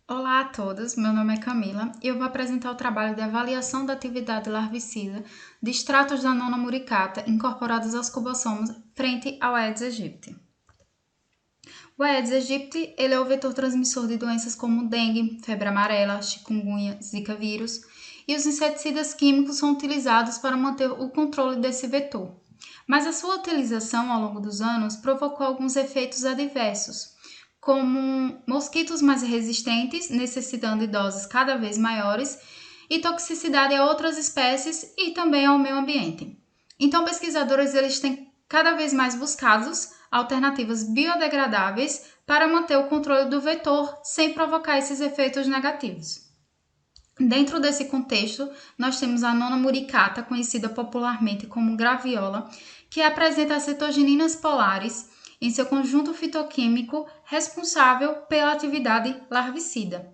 Olá a todos, meu nome é Camila e eu vou apresentar o trabalho de avaliação da atividade larvicida de extratos da nona muricata incorporados aos cubossomos frente ao Aedes aegypti. O Aedes aegypti ele é o vetor transmissor de doenças como dengue, febre amarela, chikungunya, zika vírus, e os inseticidas químicos são utilizados para manter o controle desse vetor. Mas a sua utilização ao longo dos anos provocou alguns efeitos adversos, como mosquitos mais resistentes, necessitando de doses cada vez maiores, e toxicidade a outras espécies e também ao meio ambiente. Então, pesquisadores eles têm cada vez mais buscado alternativas biodegradáveis para manter o controle do vetor sem provocar esses efeitos negativos. Dentro desse contexto, nós temos a nona muricata, conhecida popularmente como graviola, que apresenta citogeninas polares em seu conjunto fitoquímico responsável pela atividade larvicida.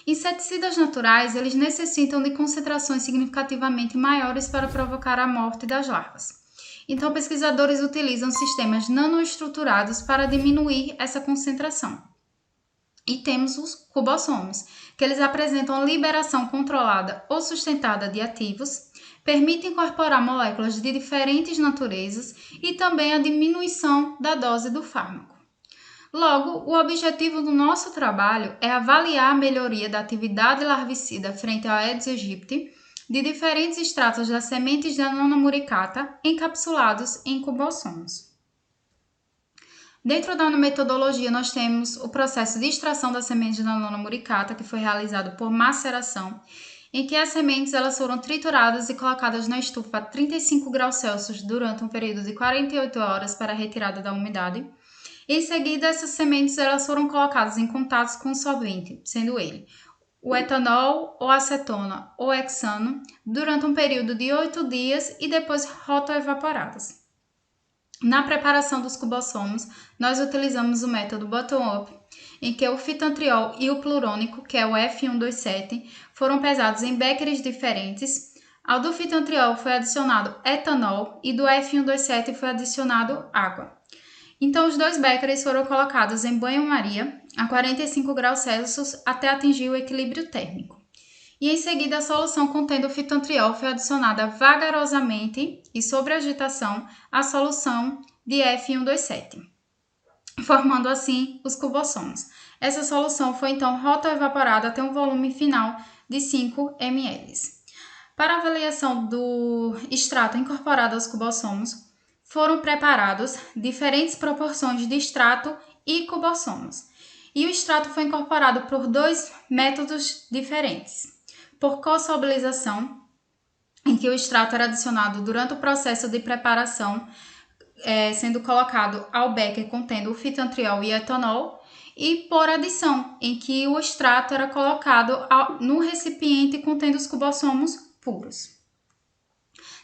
Inseticidas naturais, eles necessitam de concentrações significativamente maiores para provocar a morte das larvas. Então, pesquisadores utilizam sistemas nanoestruturados para diminuir essa concentração. E temos os cubossomos, que eles apresentam liberação controlada ou sustentada de ativos, permitem incorporar moléculas de diferentes naturezas e também a diminuição da dose do fármaco. Logo, o objetivo do nosso trabalho é avaliar a melhoria da atividade larvicida frente ao Aedes aegypti de diferentes extratos das sementes da nona muricata encapsulados em cubossomos. Dentro da metodologia, nós temos o processo de extração das sementes da nona muricata, que foi realizado por maceração, em que as sementes elas foram trituradas e colocadas na estufa a 35 graus Celsius durante um período de 48 horas para a retirada da umidade. Em seguida, essas sementes elas foram colocadas em contato com o solvente, sendo ele o etanol, ou acetona, ou hexano, durante um período de 8 dias e depois rotoevaporadas. Na preparação dos cubossomos, nós utilizamos o método bottom-up, em que o fitantriol e o plurônico, que é o F127, foram pesados em béqueres diferentes. Ao do fitantriol foi adicionado etanol e do F127 foi adicionado água. Então, os dois béqueres foram colocados em banho-maria a 45 graus Celsius até atingir o equilíbrio térmico. E em seguida, a solução contendo o fitantriol foi adicionada vagarosamente e sob agitação à solução de F127, formando assim os cubossomos. Essa solução foi então rotoevaporada até um volume final de 5 ml. Para a avaliação do extrato incorporado aos cubossomos, foram preparados diferentes proporções de extrato e cubossomos. E o extrato foi incorporado por dois métodos diferentes. Por co-solubilização, em que o extrato era adicionado durante o processo de preparação, sendo colocado ao becker contendo o fitantriol e etanol, e por adição, em que o extrato era colocado no recipiente contendo os cubossomos puros.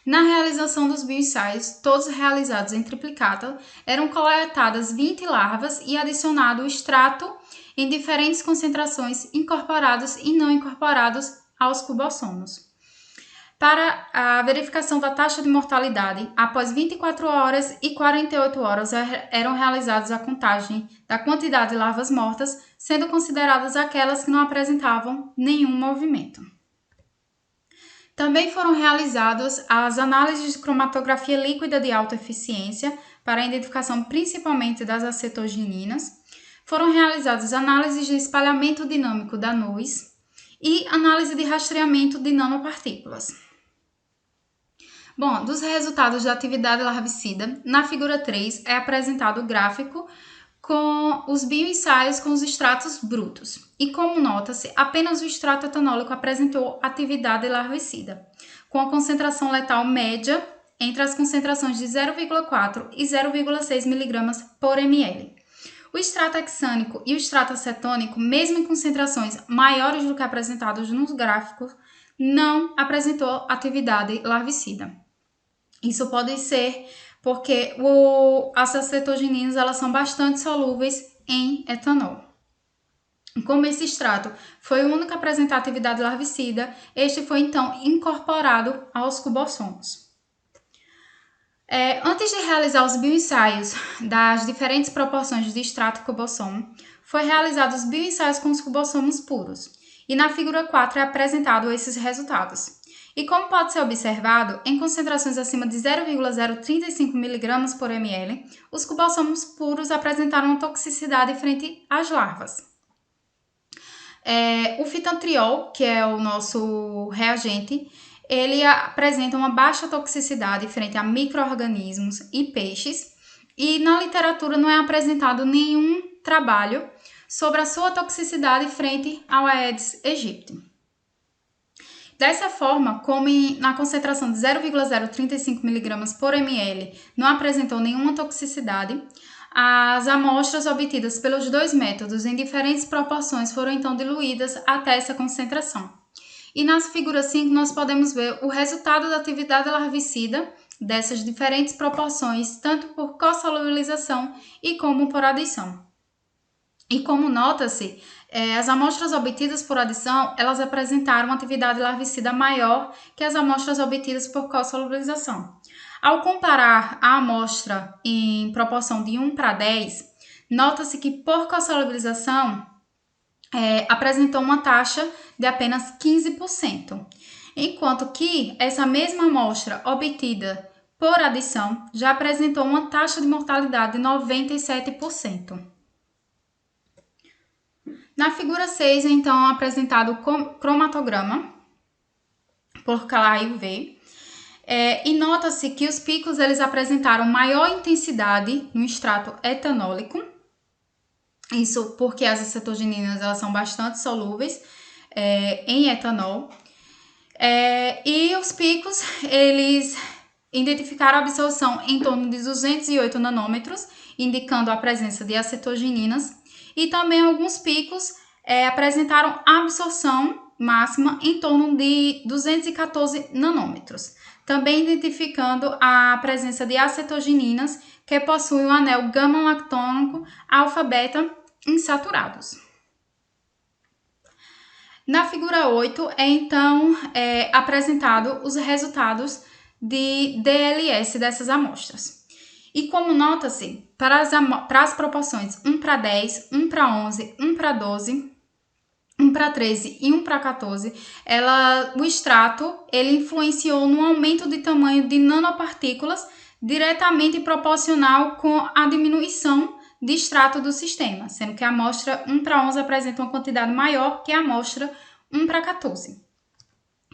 Na realização dos bioensaios, todos realizados em triplicata, eram coletadas 20 larvas e adicionado o extrato em diferentes concentrações incorporados e não incorporados aos cubossomos. Para a verificação da taxa de mortalidade, após 24 horas e 48 horas eram realizadas a contagem da quantidade de larvas mortas, sendo consideradas aquelas que não apresentavam nenhum movimento. Também foram realizadas as análises de cromatografia líquida de alta eficiência para a identificação principalmente das acetogeninas. Foram realizadas análises de espalhamento dinâmico da NOES e análise de rastreamento de nanopartículas. Bom, dos resultados da atividade larvicida, na figura 3 é apresentado o gráfico com os bioensaios com os extratos brutos. E como nota-se, apenas o extrato etanólico apresentou atividade larvicida, com a concentração letal média entre as concentrações de 0,4 e 0,6 mg por ml. O extrato hexânico e o extrato acetônico, mesmo em concentrações maiores do que apresentados nos gráficos, não apresentou atividade larvicida. Isso pode ser porque as acetogeninas elas são bastante solúveis em etanol. Como esse extrato foi o único a apresentar atividade larvicida, este foi então incorporado aos cubossomos. Antes de realizar os bioensaios das diferentes proporções de extrato e cubossomo, foi realizados bioensaios com os cubossomos puros. E na figura 4 é apresentado esses resultados. E como pode ser observado, em concentrações acima de 0,035 mg por ml, os cubossomos puros apresentaram uma toxicidade frente às larvas. O fitantriol, que é o nosso reagente, ele apresenta uma baixa toxicidade frente a micro-organismos e peixes, e na literatura não é apresentado nenhum trabalho sobre a sua toxicidade frente ao Aedes aegypti. Dessa forma, como na concentração de 0,035 mg por ml não apresentou nenhuma toxicidade, as amostras obtidas pelos dois métodos em diferentes proporções foram então diluídas até essa concentração. E na figura 5 nós podemos ver o resultado da atividade larvicida dessas diferentes proporções, tanto por co-solubilização e como por adição. E como nota-se, as amostras obtidas por adição, elas apresentaram uma atividade larvicida maior que as amostras obtidas por co-solubilização. Ao comparar a amostra em proporção de 1 para 10, nota-se que por co-solubilização apresentou uma taxa de apenas 15%, enquanto que essa mesma amostra obtida por adição já apresentou uma taxa de mortalidade de 97%. Na figura 6, então, é apresentado o cromatograma por raio UV. E nota-se que os picos eles apresentaram maior intensidade no extrato etanólico. Isso porque as acetogeninas elas são bastante solúveis em etanol. E os picos, eles identificaram a absorção em torno de 208 nanômetros, indicando a presença de acetogeninas. E também alguns picos apresentaram absorção máxima em torno de 214 nanômetros, também identificando a presença de acetogeninas que possuem o anel gama-lactônico alfa-beta insaturados. Na figura 8 então apresentado os resultados de DLS dessas amostras. E como nota-se, para as proporções 1 para 10, 1 para 11, 1 para 12, 1 para 13 e 1 para 14, o extrato ele influenciou no aumento de tamanho de nanopartículas diretamente proporcional com a diminuição de extrato do sistema, sendo que a amostra 1 para 11 apresenta uma quantidade maior que a amostra 1 para 14.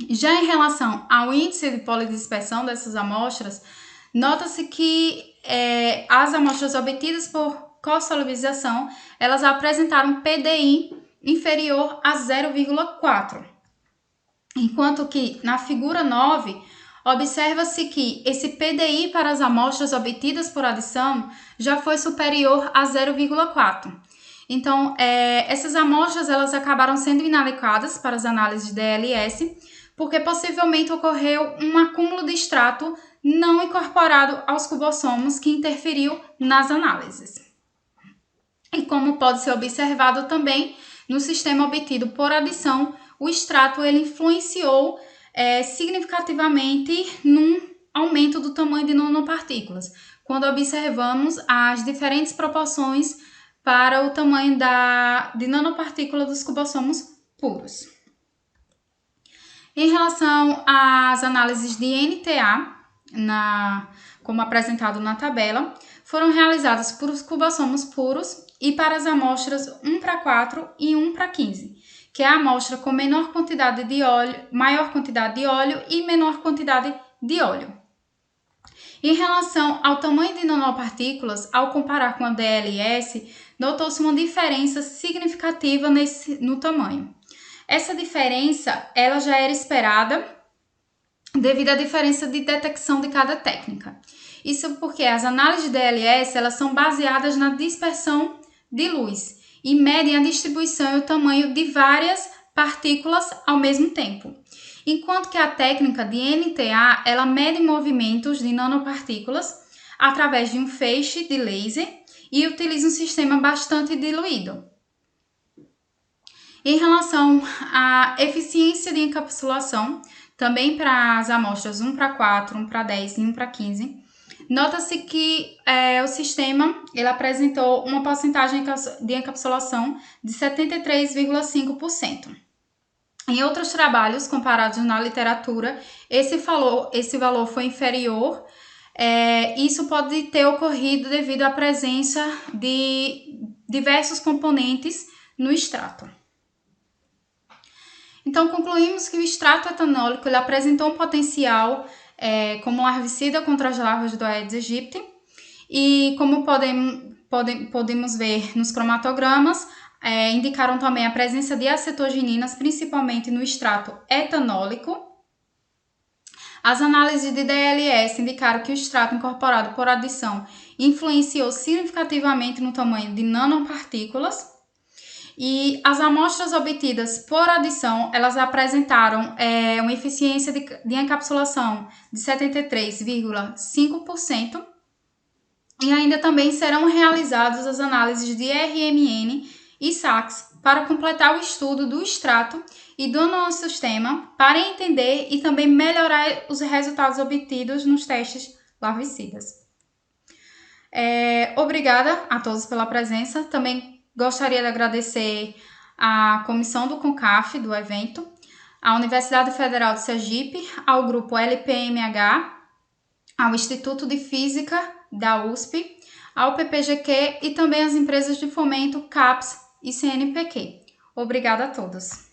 Já em relação ao índice de polidispersão dessas amostras, nota-se que as amostras obtidas por co-solubilização, elas apresentaram PDI inferior a 0,4. Enquanto que na figura 9, observa-se que esse PDI para as amostras obtidas por adição já foi superior a 0,4. Então, essas amostras elas acabaram sendo inadequadas para as análises de DLS, porque possivelmente ocorreu um acúmulo de extrato não incorporado aos cubossomos que interferiu nas análises. E como pode ser observado também, no sistema obtido por adição, o extrato ele influenciou significativamente num aumento do tamanho de nanopartículas, quando observamos as diferentes proporções para o tamanho de nanopartícula dos cubossomos puros. Em relação às análises de NTA, como apresentado na tabela, foram realizadas por os cubossomos puros e para as amostras 1 para 4 e 1 para 15, que é a amostra com maior quantidade de óleo e menor quantidade de óleo. Em relação ao tamanho de nanopartículas, ao comparar com a DLS, notou-se uma diferença significativa no tamanho. Essa diferença ela já era esperada devido à diferença de detecção de cada técnica. Isso porque as análises de DLS elas são baseadas na dispersão de luz e medem a distribuição e o tamanho de várias partículas ao mesmo tempo. Enquanto que a técnica de NTA ela mede movimentos de nanopartículas através de um feixe de laser e utiliza um sistema bastante diluído. Em relação à eficiência de encapsulação, também para as amostras 1 para 4, 1 para 10 e 1 para 15, Nota-se que o sistema ele apresentou uma porcentagem de encapsulação de 73,5%. Em outros trabalhos comparados na literatura, esse valor foi inferior. Isso pode ter ocorrido devido à presença de diversos componentes no extrato. Então, concluímos que o extrato etanólico ele apresentou um potencial como larvicida contra as larvas do Aedes aegypti, e como podemos ver nos cromatogramas, indicaram também a presença de acetogeninas, principalmente no extrato etanólico. As análises de DLS indicaram que o extrato incorporado por adição influenciou significativamente no tamanho de nanopartículas. E as amostras obtidas por adição, elas apresentaram uma eficiência de encapsulação de 73,5%. E ainda também serão realizadas as análises de RMN e SAX para completar o estudo do extrato e do nanossistema para entender e também melhorar os resultados obtidos nos testes larvicidas. Obrigada a todos pela presença. Também gostaria de agradecer à comissão do CONCAF do evento, à Universidade Federal de Sergipe, ao grupo LPMH, ao Instituto de Física da USP, ao PPGQ e também às empresas de fomento CAPES e CNPq. Obrigada a todos.